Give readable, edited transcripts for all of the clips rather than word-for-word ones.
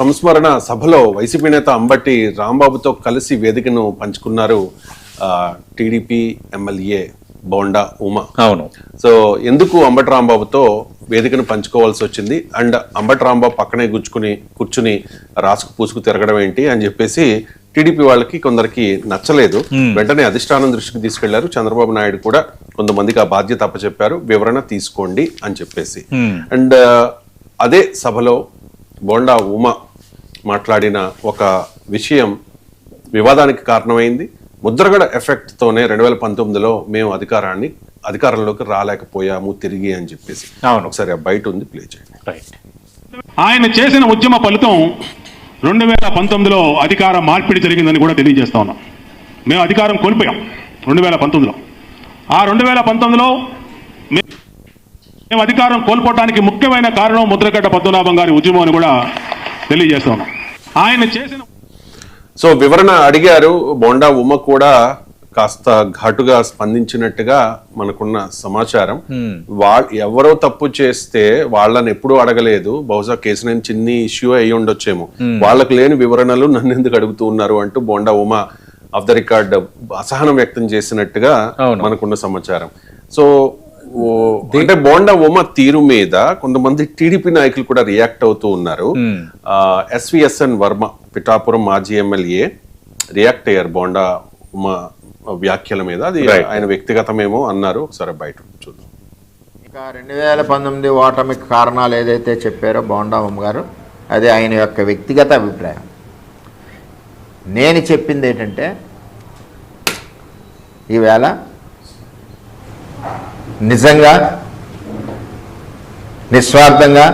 సంస్మరణ సభలో వైసీపీ నేత అంబటి రాంబాబుతో కలిసి వేదికను పంచుకున్నారు టీడీపీ ఎమ్మెల్యే బోండా ఉమా. అవును. సో ఎందుకు అంబటి రాంబాబుతో వేదికను పంచుకోవాల్సి వచ్చింది అండ్ అంబటి రాంబాబు పక్కనే కూర్చుని రాసుకు పూసుకు తిరగడం ఏంటి అని చెప్పేసి టీడీపీ వాళ్ళకి కొందరికి నచ్చలేదు. వెంటనే అధిష్టానం దృష్టికి తీసుకెళ్లారు. చంద్రబాబు నాయుడు కూడా కొంతమందికి ఆ బాధ్యత అప్పచెప్పారు, వివరణ తీసుకోండి అని చెప్పేసి. అండ్ అదే సభలో బోండా ఉమా మాట్లాడిన ఒక విషయం వివాదానికి కారణమైంది. ముద్రగడ ఎఫెక్ట్ తోనే 2019లో మేము అధికారంలోకి రాలేకపోయాము తిరిగి అని చెప్పేసి. ఒకసారి బయట ఉంది, ప్లే చేయండి. ఆయన చేసిన ఉద్యమ ఫలితం 2019లో అధికార మార్పిడి జరిగిందని కూడా తెలియజేస్తా ఉన్నాం. మేము అధికారం కోల్పోయాం 2019లో. ఆ 2019లో మేము అధికారం కోల్పోవడానికి ముఖ్యమైన కారణం ముద్రగడ్డ పద్మనాభం గారి ఉద్యమం అని కూడా తెలియజేస్తా ఉన్నాం. ఆయన చేసిన సో వివరణ అడిగారు. బోండా ఉమ కూడా కాస్త ఘాటుగా స్పందించినట్టుగా మనకున్న సమాచారం. ఎవరో తప్పు చేస్తే వాళ్ళని ఎప్పుడూ అడగలేదు, బహుశా కేసునేని చిన్ని ఇష్యూ అయ్యి ఉండొచ్చేమో, వాళ్ళకు లేని వివరణలు నన్ను ఎందుకు అడుగుతూ ఉన్నారు అంటూ bonda Uma of the record అసహనం వ్యక్తం చేసినట్టుగా మనకున్న సమాచారం. సో అంటే బోండా ఉమ తీరు మీద కొంతమంది టీడీపీ నాయకులు కూడా రియాక్ట్ అవుతూ ఉన్నారు. ఎస్విఎస్ఎన్ వర్మ పిఠాపురం మాజీ ఎమ్మెల్యే రియాక్ట్ అయ్యారు బోండా ఉమ వ్యాఖ్యల మీద. అది ఆయన వ్యక్తిగతమేమో అన్నారు. ఒకసారి బయట చూద్దాం. ఇక 2019 ఓటమికి కారణాలు ఏదైతే చెప్పారో బోండా ఉమ గారు, అది ఆయన యొక్క వ్యక్తిగత అభిప్రాయం. నేను చెప్పింది ఏంటంటే, ఈవేళ నిజంగా నిస్వార్థంగా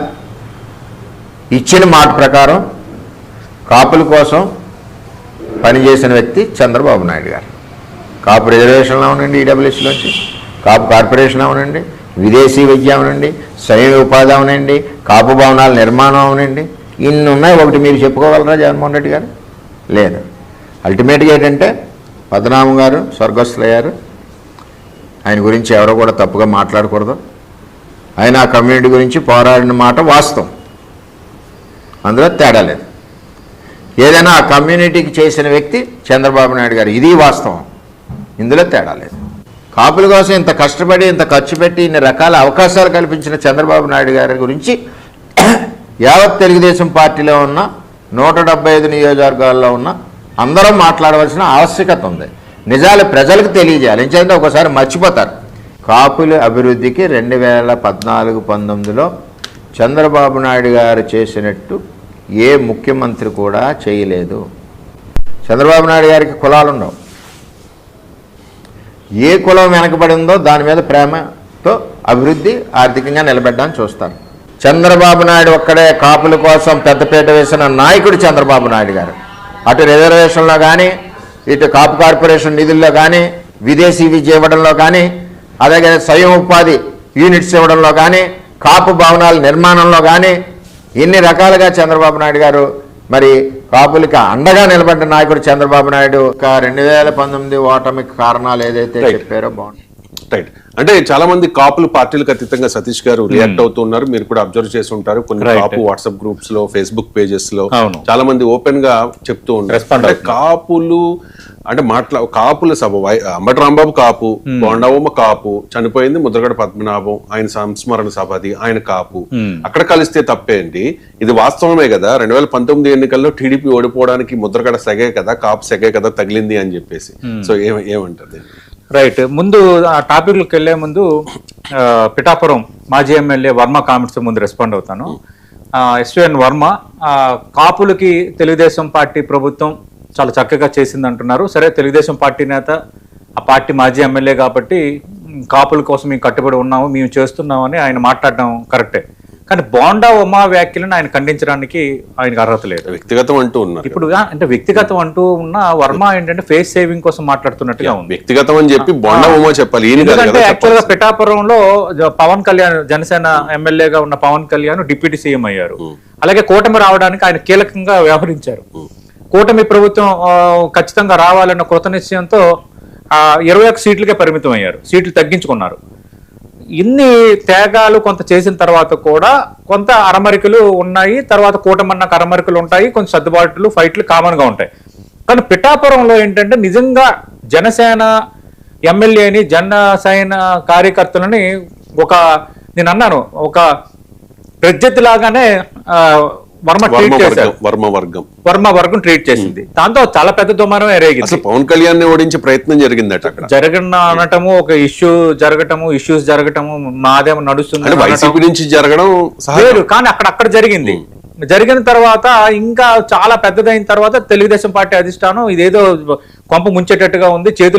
ఇచ్చిన మాట ప్రకారం కాపుల కోసం పనిచేసిన వ్యక్తి చంద్రబాబు నాయుడు గారు. కాపు రిజర్వేషన్లో అవునండి, ఈడబ్ల్యూఎస్లోంచి కాపు కార్పొరేషన్ అవునండి, విదేశీ విద్య అవునండి, స్వయం ఉపాధి అవునండి, కాపు భవనాల నిర్మాణం అవునండి, ఇన్ని ఉన్నాయి. ఒకటి మీరు చెప్పుకోగలరా జగన్మోహన్ రెడ్డి గారు? లేదు. అల్టిమేట్గా ఏంటంటే పద్మనాభం గారు స్వర్గస్థులయ్యారు. ఆయన గురించి ఎవరో కూడా తప్పుగా మాట్లాడకూడదు. ఆయన ఆ కమ్యూనిటీ గురించి పోరాడిన మాట వాస్తవం, అందులో తేడా లేదు. ఏదైనా ఆ కమ్యూనిటీకి చేసిన వ్యక్తి చంద్రబాబు నాయుడు గారు, ఇది వాస్తవం, ఇందులో తేడా లేదు. కాపుల కోసం ఇంత కష్టపడి ఇంత ఖర్చు పెట్టి ఇన్ని రకాల అవకాశాలు కల్పించిన చంద్రబాబు నాయుడు గారి గురించి యావత్ తెలుగుదేశం పార్టీలో ఉన్న 175 నియోజకవర్గాల్లో ఉన్న అందరం మాట్లాడవలసిన ఆవశ్యకత ఉంది. నిజాలు ప్రజలకు తెలియజేయాలి. ఎందుకంటే ఒకసారి మర్చిపోతారు. కాపుల అభివృద్ధికి 2014-19లో చంద్రబాబు నాయుడు గారు చేసినట్టు ఏ ముఖ్యమంత్రి కూడా చేయలేదు. చంద్రబాబు నాయుడు గారికి కులాలు ఉండవు. ఏ కులం వెనకబడిందో దాని మీద ప్రేమతో అభివృద్ధి ఆర్థికంగా నిలబెట్టడానికి చూస్తారు. చంద్రబాబు నాయుడు ఒక్కడే కాపుల కోసం పెద్దపీట వేసిన నాయకుడు చంద్రబాబు నాయుడు గారు. అటు రిజర్వేషన్లో కానీ, ఇటు కాపు కార్పొరేషన్ నిధుల్లో కానీ, విదేశీ విద్య ఇవ్వడంలో కానీ, అలాగే స్వయం ఉపాధి యూనిట్స్ ఇవ్వడంలో కానీ, కాపు భవనాల నిర్మాణంలో కానీ, ఇన్ని రకాలుగా చంద్రబాబు నాయుడు గారు మరి కాపులకి అండగా నిలబడ్డ నాయకుడు చంద్రబాబు నాయుడు. 2019 ఓటమికి కారణాలు ఏదైతే చెప్పారో బాగుంది. రైట్. అంటే చాలా మంది కాపులు పార్టీలకు అతీతంగా సతీష్ గారు రియాక్ట్ అవుతూ ఉన్నారు. మీరు కూడా అబ్జర్వ్ చేసి ఉంటారు. కొన్ని కాపు వాట్సాప్ గ్రూప్స్ లో, ఫేస్బుక్ పేజెస్ లో చాలా మంది ఓపెన్ గా చెప్తూ ఉంటారు. కాపులు అంటే కాపుల సభ, అంబటి రాంబాబు కాపు, బోండా ఉమ కాపు, చనిపోయింది ముద్రగడ పద్మనాభం, ఆయన సంస్మరణ సభ, అది ఆయన కాపు. అక్కడ కలిస్తే తప్పేంటి? ఇది వాస్తవమే కదా. 2019 ఎన్నికల్లో టీడీపీ ఓడిపోవడానికి ముద్రగడ సెగే కదా, కాపు సెగే కదా తగిలింది అని చెప్పేసి. సో ఏమంటది? రైట్. ముందు ఆ టాపిక్లకు వెళ్లే ముందు పిఠాపురం మాజీ ఎమ్మెల్యే వర్మ కామెంట్స్ ముందు రెస్పాండ్ అవుతాను. ఎస్విఎన్ వర్మ, కాపులకి తెలుగుదేశం పార్టీ ప్రభుత్వం చాలా చక్కగా చేసింది అంటున్నారు. సరే, తెలుగుదేశం పార్టీ నేత, ఆ పార్టీ మాజీ ఎమ్మెల్యే కాబట్టి కాపుల కోసం మేము కట్టుబడి ఉన్నాము, మేము చేస్తున్నామని ఆయన మాట్లాడడం కరెక్టే. కానీ బోండా ఉమా వ్యాఖ్యలను ఆయన ఖండించడానికి ఆయనకు అర్హత లేదు. వ్యక్తిగతం అంటూ ఉన్నారు. ఇప్పుడు అంటే వ్యక్తిగతం అంటూ ఉన్న వర్మ ఏంటంటే ఫేస్ సేవింగ్ కోసం మాట్లాడుతున్నట్టుగా ఉంది. వ్యక్తిగతం అని చెప్పి బోండా ఉమా చెప్పాలి. ఎందుకంటే యాక్చువల్ గా పిఠాపురంలో పవన్ కళ్యాణ్, జనసేన ఎమ్మెల్యేగా ఉన్న పవన్ కళ్యాణ్ డిప్యూటీ సీఎం అయ్యారు. అలాగే కూటమి రావడానికి ఆయన కీలకంగా వ్యవహరించారు. కూటమి ప్రభుత్వం ఖచ్చితంగా రావాలన్న కృత నిశ్చయంతో 21 సీట్లకే పరిమితం అయ్యారు. సీట్లు తగ్గించుకున్నారు. ఇన్ని త్యాగాలు కొంత చేసిన తర్వాత కూడా కొంత అరమరికలు ఉన్నాయి, తర్వాత కూటమన్నకు అరమరికలు ఉంటాయి, కొంచెం సర్దుబాట్లు ఫైట్లు కామన్ గా ఉంటాయి. కానీ పిఠాపురంలో ఏంటంటే నిజంగా జనసేన ఎమ్మెల్యేని జనసేన కార్యకర్తలని నేను అన్నాను ఒక ప్రత్యర్థి లాగానే వర్మ ట్రీట్ చేశారు. వర్మ వర్గం ట్రీట్ చేసింది. దాంతో చాలా పెద్ద దుమారం ఎరేగింది. పవన్ కళ్యాణ్ ని ఓడించే ప్రయత్నం జరిగిందట అక్కడ. అనటము, ఒక ఇష్యూస్ జరగటము మాదేమో నడుస్తుంది వైసీపీ నుంచి జరగడం లేదు, కానీ అక్కడ జరిగింది. జరిగిన తర్వాత ఇంకా చాలా పెద్దదైన తర్వాత తెలుగుదేశం పార్టీ అధిష్టానం ఇదేదో కొంప ముంచేటట్టుగా ఉంది, చేతులు